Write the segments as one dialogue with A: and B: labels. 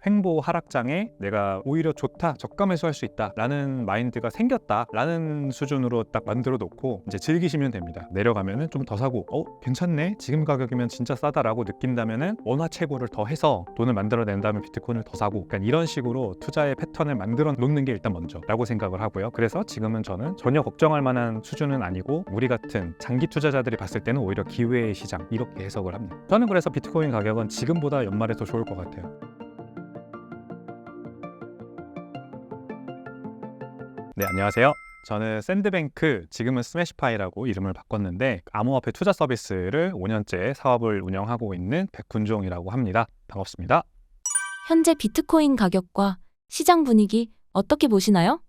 A: 횡보 하락장에 내가 오히려 좋다, 저가 매수할 수 있다 라는 마인드가 생겼다 라는 수준으로 딱 만들어 놓고 이제 즐기시면 됩니다. 내려가면은 좀 더 사고 괜찮네, 지금 가격이면 진짜 싸다 라고 느낀다면은 원화 채굴을 더 해서 돈을 만들어 낸 다음에 비트코인을 더 사고, 그러니까 이런 식으로 투자의 패턴을 만들어 놓는 게 일단 먼저 라고 생각을 하고요. 그래서 지금은 저는 전혀 걱정할 만한 수준은 아니고 우리 같은 장기 투자자들이 봤을 때는 오히려 기회의 시장, 이렇게 해석을 합니다. 저는 그래서 비트코인 가격은 지금보다 연말에 더 좋을 것 같아요. 네, 안녕하세요. 저는 샌드뱅크, 지금은 스매시파이라고 이름을 바꿨는데 암호화폐 투자 서비스를 5년째 사업을 운영하고 있는 백훈종이라고 합니다. 반갑습니다.
B: 현재 비트코인 가격과 시장 분위기 어떻게 보시나요?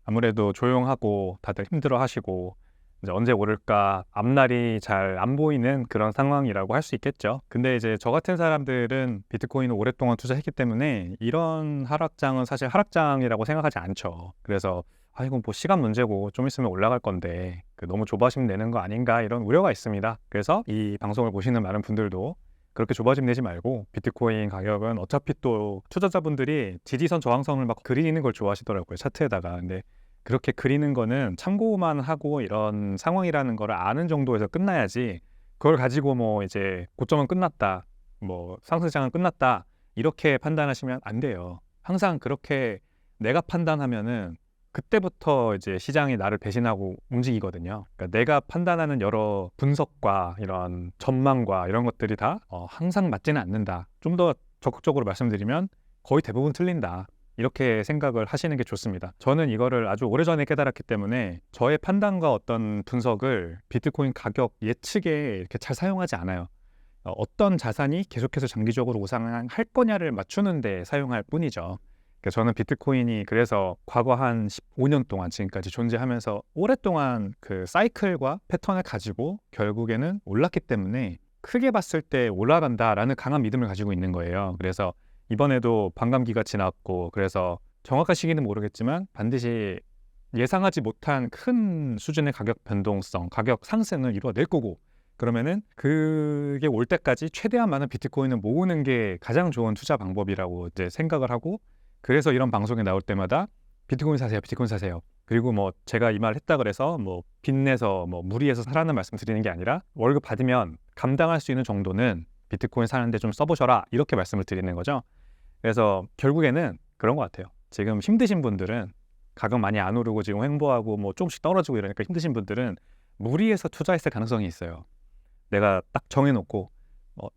A: 아무래도 조용하고 다들 힘들어하시고 이제 언제 오를까 앞날이 잘 안 보이는 그런 상황이라고 할 수 있겠죠. 근데 이제 저 같은 사람들은 비트코인을 오랫동안 투자했기 때문에 이런 하락장은 사실 하락장이라고 생각하지 않죠. 그래서 이건 뭐 시간 문제고 좀 있으면 올라갈 건데 너무 조바심 내는 거 아닌가, 이런 우려가 있습니다. 그래서 이 방송을 보시는 많은 분들도 그렇게 조바심 내지 말고, 비트코인 가격은 어차피 또 투자자분들이 지지선 저항선을 막 그리는 걸 좋아하시더라고요, 차트에다가. 근데 그렇게 그리는 거는 참고만 하고 이런 상황이라는 걸 아는 정도에서 끝나야지, 그걸 가지고 뭐 이제 고점은 끝났다, 뭐 상승장은 끝났다, 이렇게 판단하시면 안 돼요. 항상 그렇게 내가 판단하면은 그때부터 이제 시장이 나를 배신하고 움직이거든요. 그러니까 내가 판단하는 여러 분석과 이런 전망과 이런 것들이 다 항상 맞지는 않는다. 좀 더 적극적으로 말씀드리면 거의 대부분 틀린다, 이렇게 생각을 하시는 게 좋습니다. 저는 이거를 아주 오래전에 깨달았기 때문에 저의 판단과 어떤 분석을 비트코인 가격 예측에 이렇게 잘 사용하지 않아요. 어떤 자산이 계속해서 장기적으로 우상할 거냐를 맞추는 데 사용할 뿐이죠. 저는 비트코인이 그래서 과거 한 15년 동안 지금까지 존재하면서 오랫동안 그 사이클과 패턴을 가지고 결국에는 올랐기 때문에 크게 봤을 때 올라간다라는 강한 믿음을 가지고 있는 거예요. 그래서 이번에도 반감기가 지났고, 그래서 정확한 시기는 모르겠지만 반드시 예상하지 못한 큰 수준의 가격 변동성, 가격 상승을 이루어낼 거고, 그러면은 그게 올 때까지 최대한 많은 비트코인을 모으는 게 가장 좋은 투자 방법이라고 이제 생각을 하고, 그래서 이런 방송에 나올 때마다 비트코인 사세요, 비트코인 사세요. 그리고 뭐 제가 이 말 했다 그래서 뭐 빚내서 뭐 무리해서 사라는 말씀 드리는 게 아니라, 월급 받으면 감당할 수 있는 정도는 비트코인 사는데 좀 써보셔라, 이렇게 말씀을 드리는 거죠. 그래서 결국에는 그런 것 같아요. 지금 힘드신 분들은, 가격 많이 안 오르고 지금 횡보하고 뭐 조금씩 떨어지고 이러니까 힘드신 분들은 무리해서 투자했을 가능성이 있어요. 내가 딱 정해놓고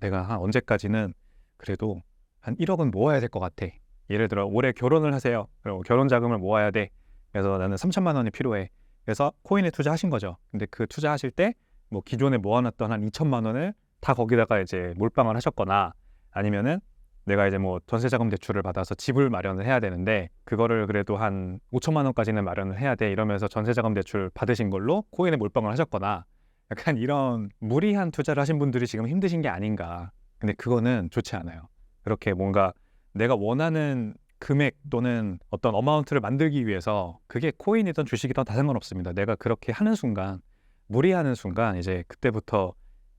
A: 내가 한 언제까지는 그래도 한 1억은 모아야 될 것 같아. 예를 들어 올해 결혼을 하세요. 그리고 결혼 자금을 모아야 돼. 그래서 나는 3천만 원이 필요해. 그래서 코인에 투자하신 거죠. 근데 그 투자하실 때 뭐 기존에 모아놨던 한 2천만 원을 다 거기다가 이제 몰빵을 하셨거나, 아니면은 내가 이제 뭐 전세자금 대출을 받아서 집을 마련을 해야 되는데 그거를 그래도 한 5천만 원까지는 마련을 해야 돼, 이러면서 전세자금 대출 받으신 걸로 코인에 몰빵을 하셨거나, 약간 이런 무리한 투자를 하신 분들이 지금 힘드신 게 아닌가. 근데 그거는 좋지 않아요. 그렇게 뭔가 내가 원하는 금액 또는 어떤 어마운트를 만들기 위해서, 그게 코인이든 주식이든 다 상관없습니다. 내가 그렇게 하는 순간, 무리하는 순간 이제 그때부터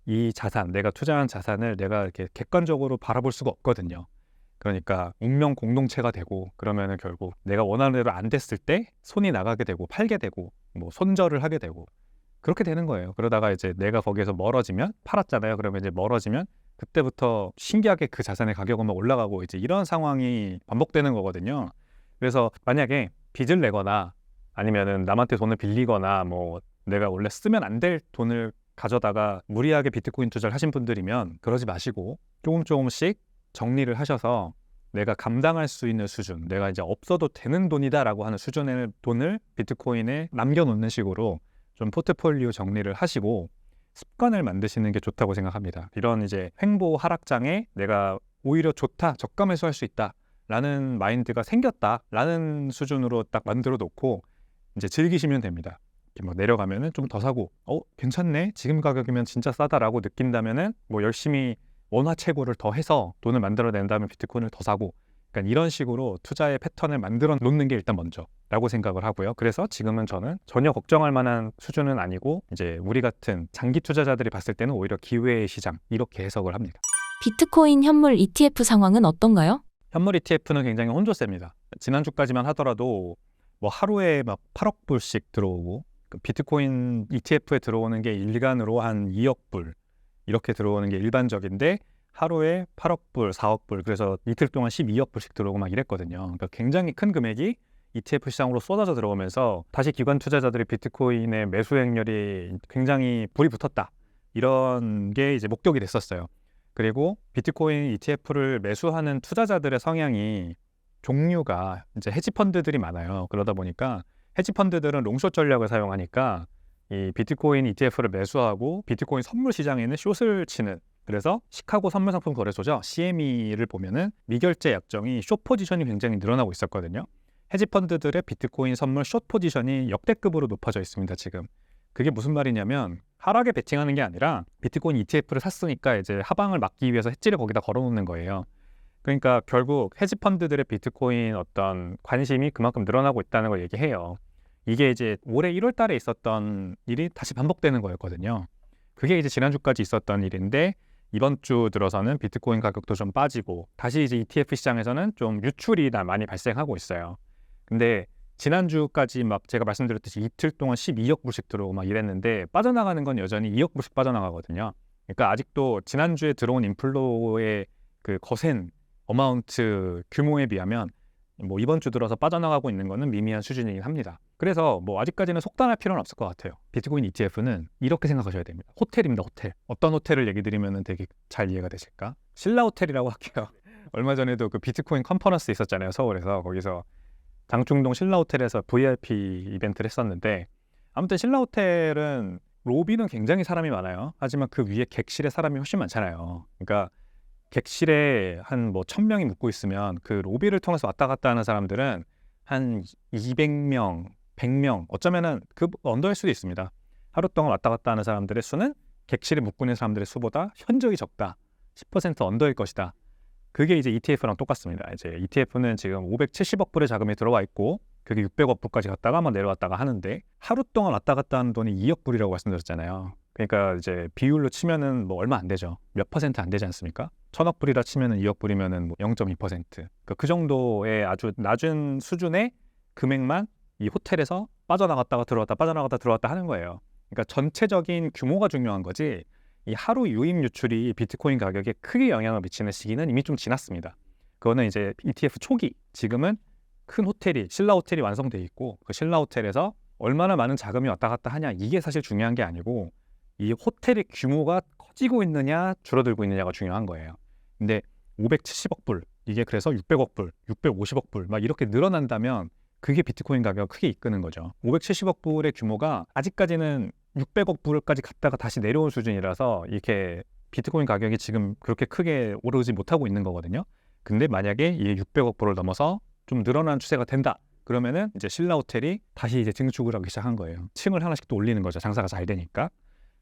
A: 이 자산, 내가 투자한 자산을 내가 이렇게 객관적으로 바라볼 수가 없거든요. 그러니까 운명 공동체가 되고, 그러면은 결국 내가 원하는 대로 안 됐을 때 손이 나가게 되고 팔게 되고 뭐 손절을 하게 되고 그렇게 되는 거예요. 그러다가 이제 내가 거기에서 멀어지면, 팔았잖아요. 그러면 이제 멀어지면 그때부터 신기하게 그 자산의 가격은 막 올라가고, 이제 이런 상황이 반복되는 거거든요. 그래서 만약에 빚을 내거나 아니면은 남한테 돈을 빌리거나, 뭐 내가 원래 쓰면 안 될 돈을 가져다가 무리하게 비트코인 투자를 하신 분들이면 그러지 마시고 조금씩 정리를 하셔서 내가 감당할 수 있는 수준, 내가 이제 없어도 되는 돈이다라고 하는 수준의 돈을 비트코인에 남겨놓는 식으로 좀 포트폴리오 정리를 하시고 습관을 만드시는 게 좋다고 생각합니다. 이런 이제 횡보 하락장에 내가 오히려 좋다, 저가 매수할 수 있다 라는 마인드가 생겼다 라는 수준으로 딱 만들어 놓고 이제 즐기시면 됩니다. 막 내려가면은 좀 더 사고, 괜찮네, 지금 가격이면 진짜 싸다라고 느낀다면은 뭐 열심히 원화 채굴을 더 해서 돈을 만들어 낸 다음에 비트코인을 더 사고, 그러니까 이런 식으로 투자의 패턴을 만들어 놓는 게 일단 먼저라고 생각을 하고요. 그래서 지금은 저는 전혀 걱정할 만한 수준은 아니고, 이제 우리 같은 장기 투자자들이 봤을 때는 오히려 기회의 시장, 이렇게 해석을 합니다.
B: 비트코인 현물 ETF 상황은 어떤가요?
A: 현물 ETF는 굉장히 혼조세입니다. 지난주까지만 하더라도 뭐 하루에 막 8억 불씩 들어오고 그 비트코인 ETF에 들어오는 게 일간으로 한 2억 불 이렇게 들어오는 게 일반적인데 하루에 8억 불, 4억 불 그래서 이틀 동안 12억 불씩 들어오고 막 이랬거든요. 그러니까 굉장히 큰 금액이 ETF 시장으로 쏟아져 들어오면서 다시 기관 투자자들이 비트코인의 매수 행렬이 굉장히 불이 붙었다. 이런 게 이제 목격이 됐었어요. 그리고 비트코인 ETF를 매수하는 투자자들의 성향이 종류가 이제 헤지펀드들이 많아요. 그러다 보니까 헤지펀드들은 롱숏 전략을 사용하니까 이 비트코인 ETF를 매수하고 비트코인 선물 시장에는 숏을 치는 그래서 시카고 선물상품 거래소죠. CME를 보면은 미결제 약정이 숏 포지션이 굉장히 늘어나고 있었거든요. 헤지펀드들의 비트코인 선물 숏 포지션이 역대급으로 높아져 있습니다. 지금. 그게 무슨 말이냐면 하락에 베팅하는 게 아니라 비트코인 ETF를 샀으니까 이제 하방을 막기 위해서 해지를 거기다 걸어놓는 거예요. 그러니까 결국 헤지펀드들의 비트코인 어떤 관심이 그만큼 늘어나고 있다는 걸 얘기해요. 이게 이제 올해 1월 달에 있었던 일이 다시 반복되는 거였거든요. 그게 이제 지난주까지 있었던 일인데 이번 주 들어서는 비트코인 가격도 좀 빠지고 다시 이제 ETF 시장에서는 좀 유출이 많이 발생하고 있어요. 근데 지난주까지 막 제가 말씀드렸듯이 이틀 동안 12억 불씩 들어오고 막 이랬는데 빠져나가는 건 여전히 2억 불씩 빠져나가거든요. 그러니까 아직도 지난주에 들어온 인플로의 그 거센 어마운트 규모에 비하면 뭐 이번 주 들어서 빠져나가고 있는 거는 미미한 수준이긴 합니다. 그래서 뭐 아직까지는 속단할 필요는 없을 것 같아요. 비트코인 ETF는 이렇게 생각하셔야 됩니다. 호텔입니다. 호텔. 어떤 호텔을 얘기 드리면 되게 잘 이해가 되실까? 신라 호텔이라고 할게요. 얼마 전에도 그 비트코인 컨퍼런스 있었잖아요. 서울에서. 거기서 장충동 신라 호텔에서 VIP 이벤트를 했었는데 아무튼 신라 호텔은 로비는 굉장히 사람이 많아요. 하지만 그 위에 객실에 사람이 훨씬 많잖아요. 그러니까 객실에 한 뭐 1000명이 묵고 있으면 그 로비를 통해서 왔다 갔다 하는 사람들은 한 200명, 100명, 어쩌면은 그 언더일 수도 있습니다. 하루 동안 왔다 갔다 하는 사람들의 수는 객실에 묵고 있는 사람들의 수보다 현저히 적다. 10% 언더일 것이다. 그게 이제 ETF랑 똑같습니다. 이제 ETF는 지금 570억 불의 자금이 들어와 있고 그게 600억 불까지 갔다가 한번 내려왔다가 하는데 하루 동안 왔다 갔다 하는 돈이 2억 불이라고 말씀드렸잖아요. 그러니까 이제 비율로 치면은 뭐 얼마 안 되죠. 몇 퍼센트 안 되지 않습니까? 1000억 불이라 치면은 2억 불이면은 뭐 0.2%. 그러니까 그 정도의 아주 낮은 수준의 금액만 이 호텔에서 빠져나갔다가 들어왔다 빠져나갔다 들어왔다 하는 거예요. 그러니까 전체적인 규모가 중요한 거지 이 하루 유입 유출이 비트코인 가격에 크게 영향을 미치는 시기는 이미 좀 지났습니다. 그거는 이제 ETF 초기, 지금은 큰 호텔이 신라 호텔이 완성돼 있고 그 신라 호텔에서 얼마나 많은 자금이 왔다 갔다 하냐 이게 사실 중요한 게 아니고 이 호텔의 규모가 커지고 있느냐 줄어들고 있느냐가 중요한 거예요. 근데 570억 불 이게 그래서 600억 불, 650억 불 막 이렇게 늘어난다면 그게 비트코인 가격을 크게 이끄는 거죠. 570억 불의 규모가 아직까지는 600억 불까지 갔다가 다시 내려온 수준이라서 이렇게 비트코인 가격이 지금 그렇게 크게 오르지 못하고 있는 거거든요. 근데 만약에 이 600억 불을 넘어서 좀 늘어난 추세가 된다. 그러면은 이제 신라 호텔이 다시 이제 증축을 하기 시작한 거예요. 층을 하나씩 또 올리는 거죠. 장사가 잘 되니까.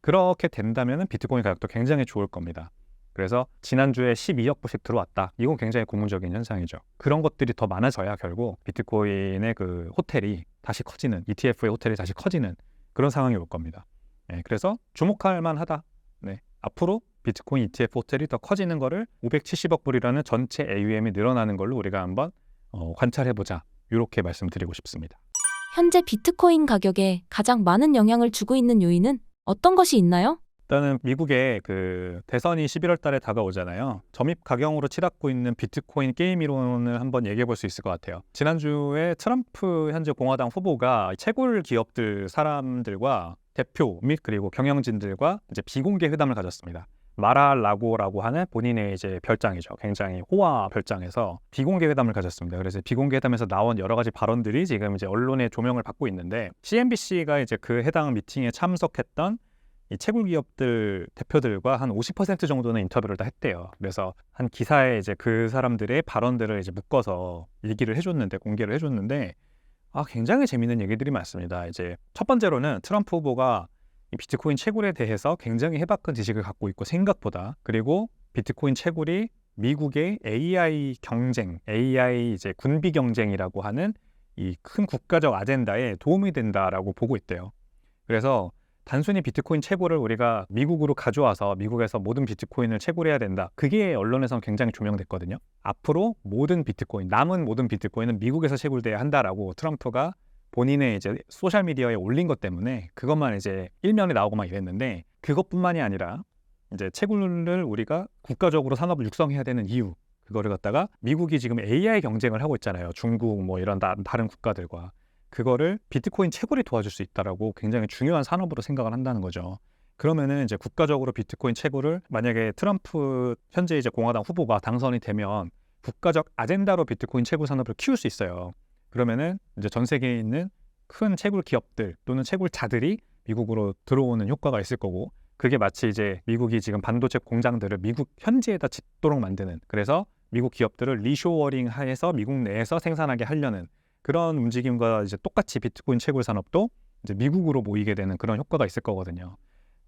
A: 그렇게 된다면은 비트코인 가격도 굉장히 좋을 겁니다. 그래서 지난주에 12억 불씩 들어왔다. 이건 굉장히 고무적인 현상이죠. 그런 것들이 더 많아져야 결국 비트코인의 그 호텔이 다시 커지는, ETF의 호텔이 다시 커지는 그런 상황이 올 겁니다. 네, 그래서 주목할 만하다. 네, 앞으로 비트코인 ETF 호텔이 더 커지는 거를 570억 불이라는 전체 AUM이 늘어나는 걸로 우리가 한번 관찰해보자. 이렇게 말씀드리고 싶습니다.
B: 현재 비트코인 가격에 가장 많은 영향을 주고 있는 요인은 어떤 것이 있나요?
A: 일단은 미국의 그 대선이 11월 달에 다가오잖아요. 점입 가경으로 치닫고 있는 비트코인 게임 이론을 한번 얘기해 볼 수 있을 것 같아요. 지난주에 트럼프 현재 공화당 후보가 채굴 기업들 사람들과 대표 및 그리고 경영진들과 이제 비공개 회담을 가졌습니다. 마라라고라고 하는 본인의 이제 별장이죠. 굉장히 호화 별장에서 비공개 회담을 가졌습니다. 그래서 비공개 회담에서 나온 여러 가지 발언들이 지금 이제 언론의 조명을 받고 있는데 CNBC가 이제 그 해당 미팅에 참석했던 이 채굴 기업들 대표들과 한 50% 정도는 인터뷰를 다 했대요. 그래서 한 기사에 이제 그 사람들의 발언들을 이제 묶어서 얘기를 해줬는데 공개를 해줬는데 굉장히 재밌는 얘기들이 많습니다. 이제 첫 번째로는 트럼프 후보가 이 비트코인 채굴에 대해서 굉장히 해박한 지식을 갖고 있고 생각보다 그리고 비트코인 채굴이 미국의 AI 경쟁, AI 이제 군비 경쟁이라고 하는 이 큰 국가적 아젠다에 도움이 된다라고 보고 있대요. 그래서 단순히 비트코인 채굴을 우리가 미국으로 가져와서 미국에서 모든 비트코인을 채굴해야 된다. 그게 언론에서는 굉장히 조명됐거든요. 앞으로 모든 비트코인, 남은 모든 비트코인은 미국에서 채굴돼야 한다라고 트럼프가 본인의 이제 소셜미디어에 올린 것 때문에 그것만 이제 일면에 나오고 막 이랬는데, 그것뿐만이 아니라 이제 채굴을 우리가 국가적으로 산업을 육성해야 되는 이유, 그거를 갖다가 미국이 지금 AI 경쟁을 하고 있잖아요. 중국 뭐 이런 다른 국가들과. 그거를 비트코인 채굴이 도와줄 수 있다라고 굉장히 중요한 산업으로 생각을 한다는 거죠. 그러면은 이제 국가적으로 비트코인 채굴을, 만약에 트럼프 현재 이제 공화당 후보가 당선이 되면 국가적 아젠다로 비트코인 채굴 산업을 키울 수 있어요. 그러면은 이제 전 세계에 있는 큰 채굴 기업들 또는 채굴자들이 미국으로 들어오는 효과가 있을 거고, 그게 마치 이제 미국이 지금 반도체 공장들을 미국 현지에다 짓도록 만드는, 그래서 미국 기업들을 리쇼어링 해서 미국 내에서 생산하게 하려는 그런 움직임과 이제 똑같이 비트코인 채굴 산업도 이제 미국으로 모이게 되는 그런 효과가 있을 거거든요.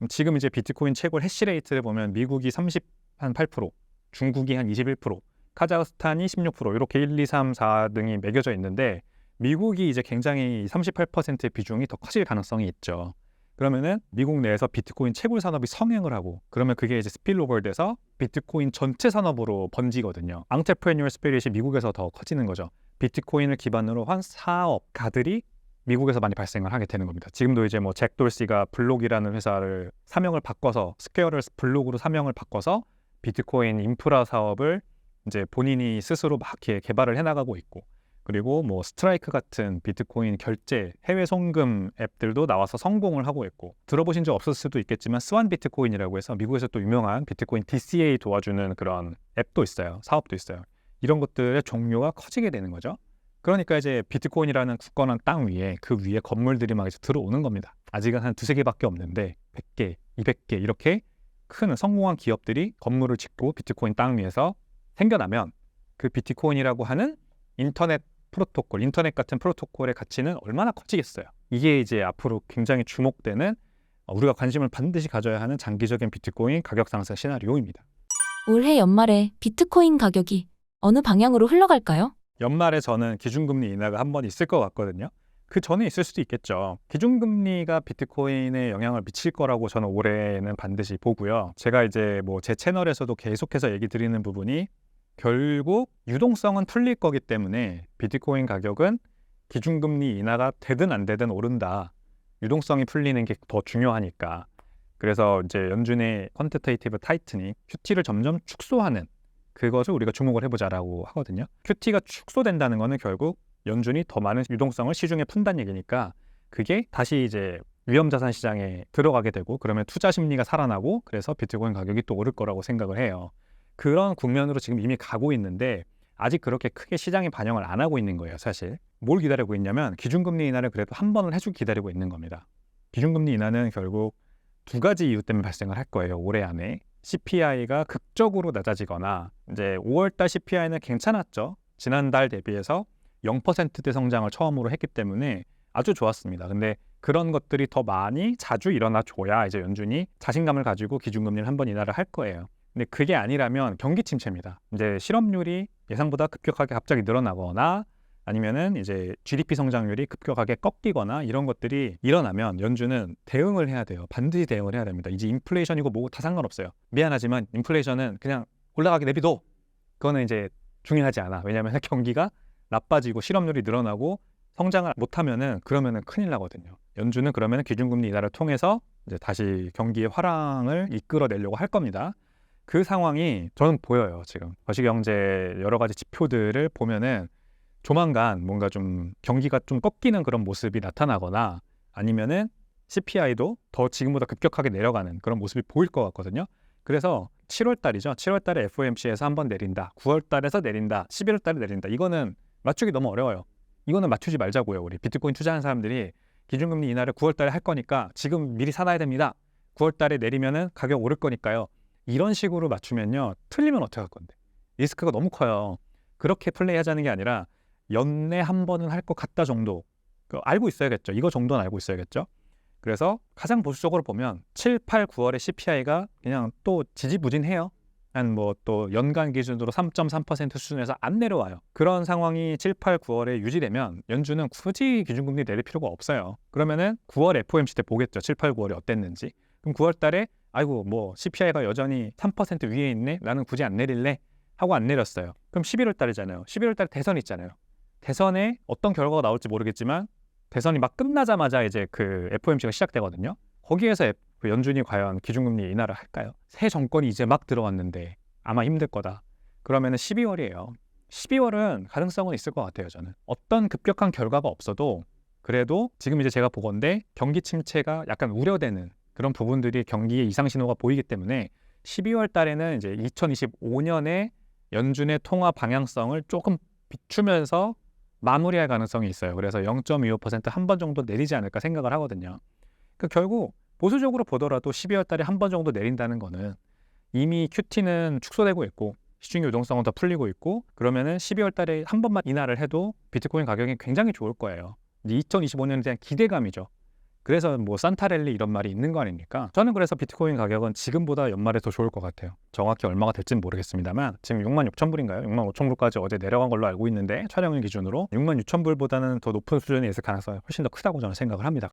A: 지금 이제 비트코인 채굴 해시레이트를 보면 미국이 38%, 중국이 한 21%, 카자흐스탄이 16%, 이렇게 1, 2, 3, 4 등이 매겨져 있는데, 미국이 이제 굉장히 38%의 비중이 더 커질 가능성이 있죠. 그러면은 미국 내에서 비트코인 채굴 산업이 성행을 하고, 그러면 그게 이제 스필오버 돼서 비트코인 전체 산업으로 번지거든요. 앙트레프레뉴얼 스피릿이 미국에서 더 커지는 거죠. 비트코인을 기반으로 한 사업가들이 미국에서 많이 발생을 하게 되는 겁니다. 지금도 이제 뭐 잭 돌시가 블록이라는 회사를 사명을 바꿔서, 스퀘어를 블록으로 사명을 바꿔서 비트코인 인프라 사업을 이제 본인이 스스로 막 이렇게 개발을 해나가고 있고, 그리고 뭐 스트라이크 같은 비트코인 결제 해외 송금 앱들도 나와서 성공을 하고 있고, 들어보신 적 없을 수도 있겠지만 스완 비트코인이라고 해서 미국에서 또 유명한 비트코인 DCA 도와주는 그런 앱도 있어요. 사업도 있어요. 이런 것들의 종류가 커지게 되는 거죠. 그러니까 이제 비트코인이라는 굳건한 땅 위에, 그 위에 건물들이 막 이제 들어오는 겁니다. 아직은 한 두세 개밖에 없는데 100개, 200개 이렇게 큰 성공한 기업들이 건물을 짓고 비트코인 땅 위에서 생겨나면, 그 비트코인이라고 하는 인터넷 프로토콜, 인터넷 같은 프로토콜의 가치는 얼마나 커지겠어요. 이게 이제 앞으로 굉장히 주목되는, 우리가 관심을 반드시 가져야 하는 장기적인 비트코인 가격 상승 시나리오입니다.
B: 올해 연말에 비트코인 가격이 어느 방향으로 흘러갈까요?
A: 연말에 저는 기준금리 인하가 한 번 있을 것 같거든요. 그 전에 있을 수도 있겠죠. 기준금리가 비트코인에 영향을 미칠 거라고 저는 올해는 반드시 보고요. 제가 이제 뭐 제 채널에서도 계속해서 얘기 드리는 부분이, 결국 유동성은 풀릴 거기 때문에 비트코인 가격은 기준금리 인하가 되든 안 되든 오른다. 유동성이 풀리는 게 더 중요하니까. 그래서 이제 연준의 퀀티테이티브 타이트닝, QT를 점점 축소하는, 그것을 우리가 주목을 해보자라고 하거든요. QT가 축소된다는 거는 결국 연준이 더 많은 유동성을 시중에 푼다는 얘기니까, 그게 다시 이제 위험자산 시장에 들어가게 되고, 그러면 투자 심리가 살아나고, 그래서 비트코인 가격이 또 오를 거라고 생각을 해요. 그런 국면으로 지금 이미 가고 있는데, 아직 그렇게 크게 시장이 반영을 안 하고 있는 거예요. 사실 뭘 기다리고 있냐면, 기준금리 인하를 그래도 한 번을 해주고 기다리고 있는 겁니다. 기준금리 인하는 결국 두 가지 이유 때문에 발생을 할 거예요. 올해 안에 CPI가 극적으로 낮아지거나, 이제 5월달 CPI는 괜찮았죠. 지난달 대비해서 0%대 성장을 처음으로 했기 때문에 아주 좋았습니다. 근데 그런 것들이 더 많이 자주 일어나줘야 이제 연준이 자신감을 가지고 기준금리를 한 번 인하를 할 거예요. 근데 그게 아니라면 경기 침체입니다. 이제 실업률이 예상보다 급격하게 갑자기 늘어나거나, 아니면은 이제 GDP 성장률이 급격하게 꺾이거나, 이런 것들이 일어나면 연준은 대응을 해야 돼요. 반드시 대응을 해야 됩니다. 이제 인플레이션이고 뭐고 다 상관없어요. 미안하지만 인플레이션은 그냥 올라가게 내비둬. 그거는 이제 중요하지 않아. 왜냐하면 경기가 나빠지고 실업률이 늘어나고 성장을 못하면은, 그러면은 큰일 나거든요. 연준은 그러면은 기준금리 인하를 통해서 이제 다시 경기의 화랑을 이끌어내려고 할 겁니다. 그 상황이 저는 보여요. 지금 거시경제 여러 가지 지표들을 보면은 조만간 뭔가 좀 경기가 좀 꺾이는 그런 모습이 나타나거나, 아니면은 CPI도 더 지금보다 급격하게 내려가는 그런 모습이 보일 것 같거든요. 그래서 7월 달이죠. 7월 달에 FOMC에서 한번 내린다. 9월 달에서 내린다. 11월 달에 내린다. 이거는 맞추기 너무 어려워요. 이거는 맞추지 말자고요. 우리 비트코인 투자하는 사람들이 기준금리 인하를 9월 달에 할 거니까 지금 미리 사놔야 됩니다. 9월 달에 내리면은 가격 오를 거니까요. 이런 식으로 맞추면요, 틀리면 어떻게 할 건데? 리스크가 너무 커요. 그렇게 플레이하자는 게 아니라 연내 한 번은 할 것 같다 정도, 알고 있어야겠죠. 이거 정도는 알고 있어야겠죠. 그래서 가장 보수적으로 보면 7, 8, 9월에 CPI가 그냥 또 지지부진해요. 한 뭐 또 연간 기준으로 3.3% 수준에서 안 내려와요. 그런 상황이 7, 8, 9월에 유지되면 연준은 굳이 기준금리 내릴 필요가 없어요. 그러면은 9월 FOMC 때 보겠죠. 7, 8, 9월이 어땠는지. 그럼 9월 달에 아이고 뭐 CPI가 여전히 3% 위에 있네. 나는 굳이 안 내릴래. 하고 안 내렸어요. 그럼 11월 달이잖아요. 11월 달에 대선 있잖아요. 대선에 어떤 결과가 나올지 모르겠지만 대선이 막 끝나자마자 이제 그 FOMC가 시작되거든요. 거기에서 그 연준이 과연 기준금리 인하를 할까요? 새 정권이 이제 막 들어왔는데 아마 힘들 거다. 그러면은 12월이에요. 12월은 가능성은 있을 것 같아요, 저는. 어떤 급격한 결과가 없어도 그래도 지금 이제 제가 보건대 경기 침체가 약간 우려되는 그런 부분들이 경기의 이상 신호가 보이기 때문에 12월 달에는 이제 2025년에 연준의 통화 방향성을 조금 비추면서 마무리할 가능성이 있어요. 그래서 0.25% 한 번 정도 내리지 않을까 생각을 하거든요. 그 결국 보수적으로 보더라도 12월 달에 한 번 정도 내린다는 거는 이미 QT는 축소되고 있고 시중 유동성은 더 풀리고 있고 그러면은 12월 달에 한 번만 인하를 해도 비트코인 가격이 굉장히 좋을 거예요. 2025년에 대한 기대감이죠. 그래서 뭐 산타랠리 이런 말이 있는 거 아닙니까? 저는 그래서 비트코인 가격은 지금보다 연말에 더 좋을 것 같아요. 정확히 얼마가 될지는 모르겠습니다만 지금 66,000불인가요? 65,000불까지 어제 내려간 걸로 알고 있는데 촬영일 기준으로 66,000불보다는 더 높은 수준에 있을 가능성이 훨씬 더 크다고 저는 생각을 합니다.